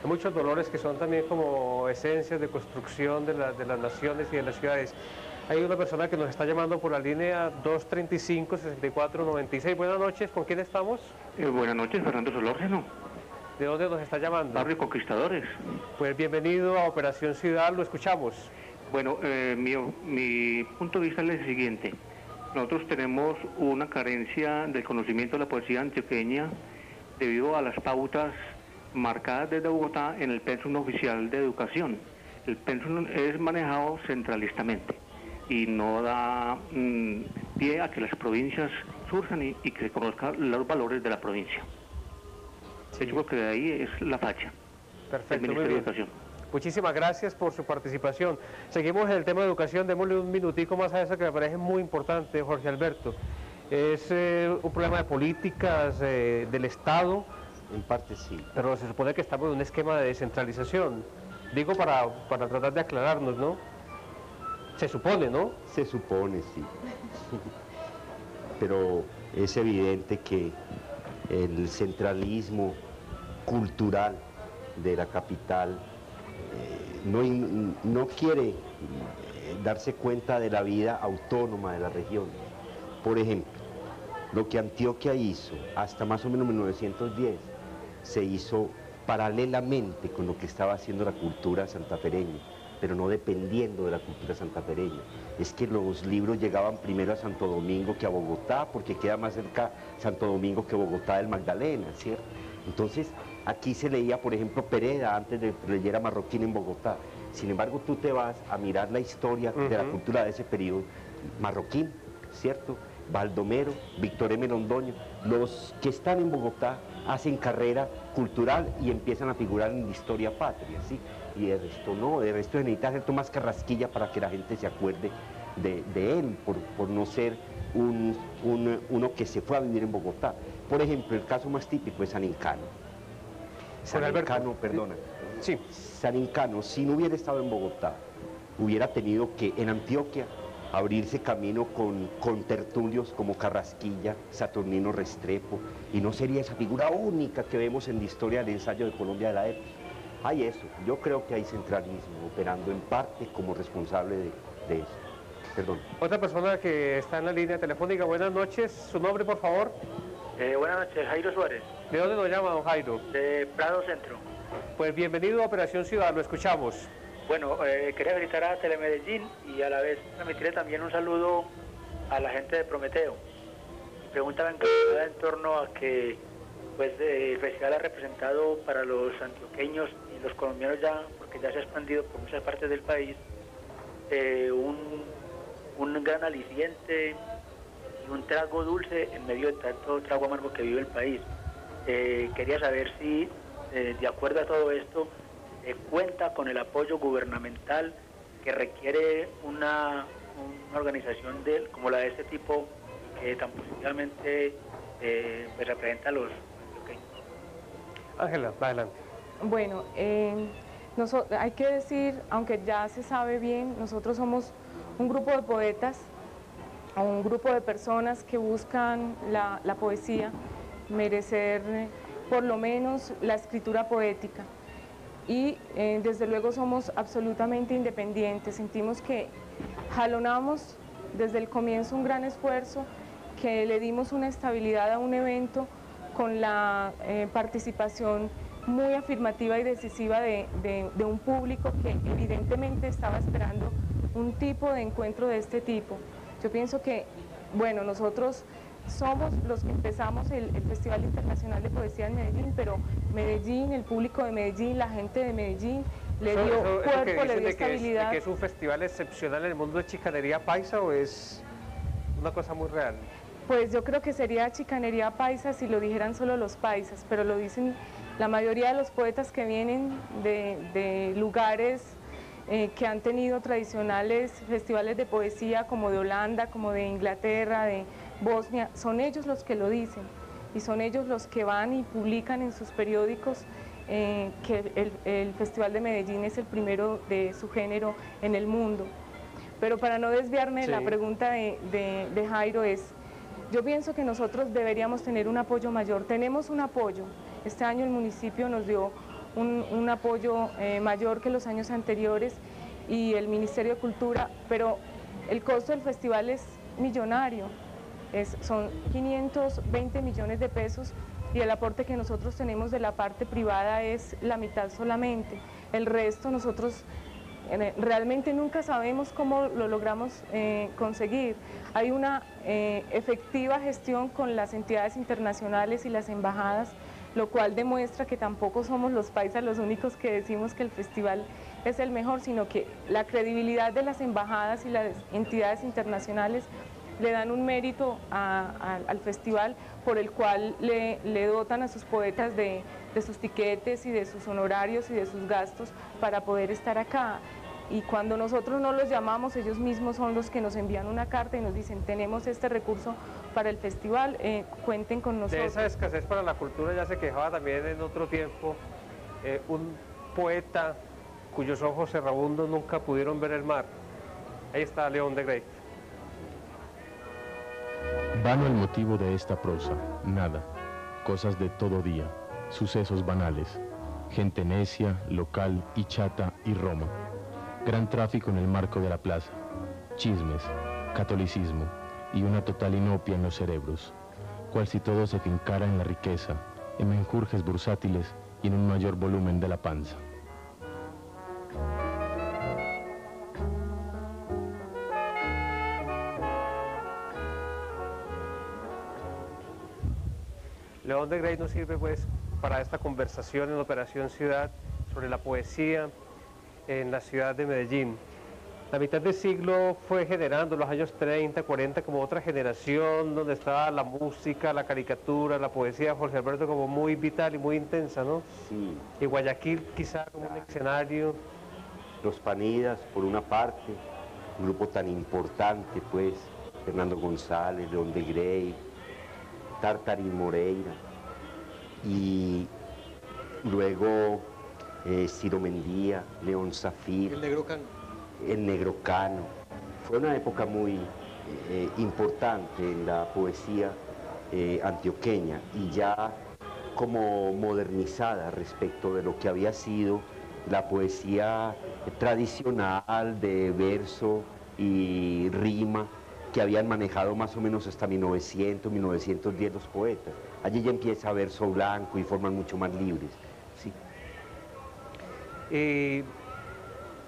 Hay muchos dolores que son también como esencias de construcción de las naciones y de las ciudades. Hay una persona que nos está llamando por la línea 235-6496. Buenas noches, ¿con quién estamos? Buenas noches, Fernando Solórzano, ¿De dónde nos está llamando? Barrio Conquistadores. Pues bienvenido a Operación Ciudad, lo escuchamos. Bueno, mi punto de vista es el siguiente. Nosotros tenemos una carencia del conocimiento de la poesía antioqueña debido a las pautas marcadas desde Bogotá en el pensum oficial de educación. El pensum es manejado centralistamente y no da pie a que las provincias surjan y que se conozcan los valores de la provincia. Sí. Yo creo que de ahí es la facha Perfecto, del Ministerio de muy bien. Educación. Muchísimas gracias por su participación. Seguimos en el tema de educación, démosle un minutico más a eso que me parece muy importante, Jorge Alberto. Es un problema de políticas del Estado. En parte sí. Pero se supone que estamos en un esquema de descentralización. Digo para tratar de aclararnos, ¿no? Se supone, ¿no? Se supone, sí. Pero es evidente que el centralismo cultural de la capital no quiere darse cuenta de la vida autónoma de la región. Por ejemplo, lo que Antioquia hizo hasta más o menos 1910 se hizo paralelamente con lo que estaba haciendo la cultura santafereña, pero no dependiendo de la cultura santafereña. Es que los libros llegaban primero a Santo Domingo que a Bogotá, porque queda más cerca Santo Domingo que Bogotá del Magdalena, ¿cierto? Entonces, aquí se leía, por ejemplo, Pereda antes de que leyera Marroquín en Bogotá. Sin embargo, tú te vas a mirar la historia de la cultura de ese periodo, Marroquín, ¿cierto? Baldomero, Víctor M. Londoño, los que están en Bogotá hacen carrera cultural y empiezan a figurar en la historia patria, ¿sí? Y de resto no, de resto se necesita hacer más carrasquilla para que la gente se acuerde de él, por no ser uno que se fue a vivir en Bogotá. Por ejemplo, el caso más típico es San Incano. San Incano, perdona. Sí. San Incano, si no hubiera estado en Bogotá, hubiera tenido que en Antioquia abrirse camino con tertulios como Carrasquilla, Saturnino Restrepo, y no sería esa figura única que vemos en la historia del ensayo de Colombia de la época. Hay eso, yo creo que hay centralismo operando en parte como responsable de eso. Perdón. Otra persona que está en la línea telefónica, buenas noches, su nombre por favor. Buenas noches, Jairo Suárez. ¿De dónde nos llama, don Jairo? De Prado Centro. Pues bienvenido a Operación Ciudad, lo escuchamos. Bueno, quería felicitar a Telemedellín y a la vez transmitirle también un saludo a la gente de Prometeo. Mi pregunta va encaminada en torno a que pues, el festival ha representado para los antioqueños y los colombianos ya, porque ya se ha expandido por muchas partes del país, un gran aliciente y un trago dulce en medio de tanto trago amargo que vive el país. Quería saber si, de acuerdo a todo esto, cuenta con el apoyo gubernamental que requiere una organización como la de este tipo, que tan positivamente pues representa a los pequeños. Ángela, adelante. Bueno, hay que decir, aunque ya se sabe bien, nosotros somos un grupo de poetas, un grupo de personas que buscan la poesía, merecer por lo menos la escritura poética. Y desde luego somos absolutamente independientes, sentimos que jalonamos desde el comienzo un gran esfuerzo, que le dimos una estabilidad a un evento con la participación muy afirmativa y decisiva de un público que evidentemente estaba esperando un tipo de encuentro de este tipo. Yo pienso que, bueno, nosotros somos los que empezamos el Festival Internacional de Poesía en Medellín, pero Medellín, el público de Medellín, la gente de Medellín, le dio cuerpo, le dio estabilidad. ¿Que es un festival excepcional en el mundo de chicanería paisa o es una cosa muy real? Pues yo creo que sería chicanería paisa si lo dijeran solo los paisas, pero lo dicen la mayoría de los poetas que vienen de lugares que han tenido tradicionales festivales de poesía como de Holanda, como de Inglaterra, de Bosnia, son ellos los que lo dicen y son ellos los que van y publican en sus periódicos que el Festival de Medellín es el primero de su género en el mundo. Pero para no desviarme, la pregunta de Jairo es, yo pienso que nosotros deberíamos tener un apoyo mayor. Tenemos un apoyo. Este año el municipio nos dio un apoyo mayor que los años anteriores y el Ministerio de Cultura, pero el costo del festival es millonario, son 520 millones de pesos y el aporte que nosotros tenemos de la parte privada es la mitad solamente. El resto nosotros realmente nunca sabemos cómo lo logramos conseguir. Hay una efectiva gestión con las entidades internacionales y las embajadas, lo cual demuestra que tampoco somos los paisas los únicos que decimos que el festival es el mejor, sino que la credibilidad de las embajadas y las entidades internacionales le dan un mérito al festival por el cual le dotan a sus poetas de sus tiquetes y de sus honorarios y de sus gastos para poder estar acá. Y cuando nosotros no los llamamos, ellos mismos son los que nos envían una carta y nos dicen: tenemos este recurso para el festival, cuenten con nosotros. De esa escasez para la cultura ya se quejaba también en otro tiempo un poeta cuyos ojos errabundos nunca pudieron ver el mar. Ahí está León de Grey. Vano el motivo de esta prosa, nada, cosas de todo día, sucesos banales, gente necia, local y chata y Roma, gran tráfico en el marco de la plaza, chismes, catolicismo y una total inopia en los cerebros, cual si todo se fincara en la riqueza, en menjurjes bursátiles y en un mayor volumen de la panza. León de Grey nos sirve pues para esta conversación en Operación Ciudad sobre la poesía en la ciudad de Medellín. La mitad del siglo fue generando, los años 30, 40, como otra generación donde estaba la música, la caricatura, la poesía de Jorge Alberto como muy vital y muy intensa, ¿no? Sí. Y Guayaquil quizá como un escenario. Los Panidas, por una parte, un grupo tan importante, pues, Fernando González, León de Grey, Tartarín Moreira, y luego Ciro Mendía, León Zafir, el Negro Cano. Fue una época muy importante en la poesía antioqueña y ya como modernizada respecto de lo que había sido la poesía tradicional de verso y rima que habían manejado más o menos hasta 1900, 1910 los poetas. Allí ya empieza a verso blanco y formas mucho más libres. ¿Sí?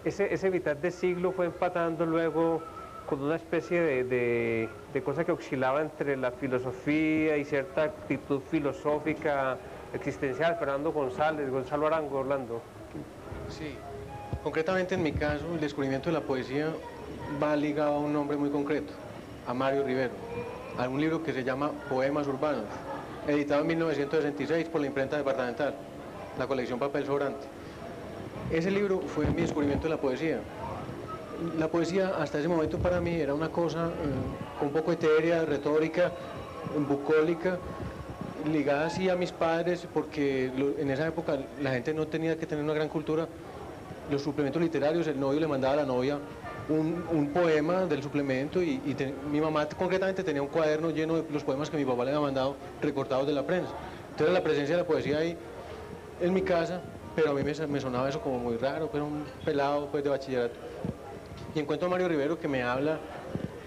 Ese mitad de siglo fue empatando luego con una especie de cosa que oscilaba entre la filosofía y cierta actitud filosófica existencial. Fernando González, Gonzalo Arango, Orlando. Sí, concretamente en mi caso el descubrimiento de la poesía va ligado a un nombre muy concreto, a Mario Rivero, a un libro que se llama Poemas Urbanos, editado en 1966 por la imprenta departamental, la colección Papel Sobrante. Ese libro fue mi descubrimiento de la poesía. La poesía hasta ese momento para mí era una cosa un poco etérea, retórica, bucólica, ligada así a mis padres, porque en esa época la gente no tenía que tener una gran cultura. Los suplementos literarios, el novio le mandaba a la novia un poema del suplemento y mi mamá concretamente tenía un cuaderno lleno de los poemas que mi papá le había mandado recortados de la prensa. Entonces la presencia de la poesía ahí en mi casa, pero a mí me sonaba eso como muy raro, pues era un pelado pues de bachillerato. Y encuentro a Mario Rivero que me habla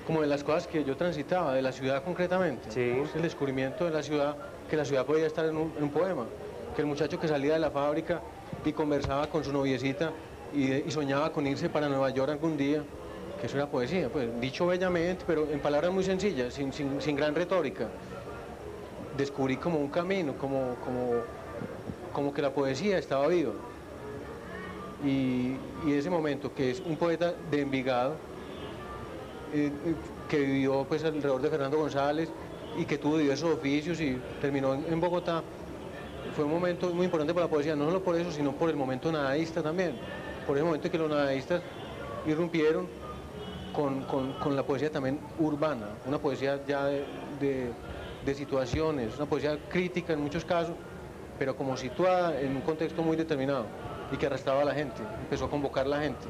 como de las cosas que yo transitaba, de la ciudad concretamente. Sí. Es el descubrimiento de la ciudad, que la ciudad podía estar en un poema, que el muchacho que salía de la fábrica y conversaba con su noviecita y soñaba con irse para Nueva York algún día, que eso era poesía, pues dicho bellamente, pero en palabras muy sencillas, sin gran retórica. Descubrí como un camino, como que la poesía estaba viva. Y ese momento, que es un poeta de Envigado, que vivió pues alrededor de Fernando González y que tuvo diversos oficios y terminó en Bogotá, fue un momento muy importante para la poesía, no solo por eso, sino por el momento nadaísta también, por el momento en que los nadaístas irrumpieron con la poesía también urbana, una poesía ya de situaciones, una poesía crítica en muchos casos, pero como situada en un contexto muy determinado y que arrastraba a la gente, empezó a convocar a la gente.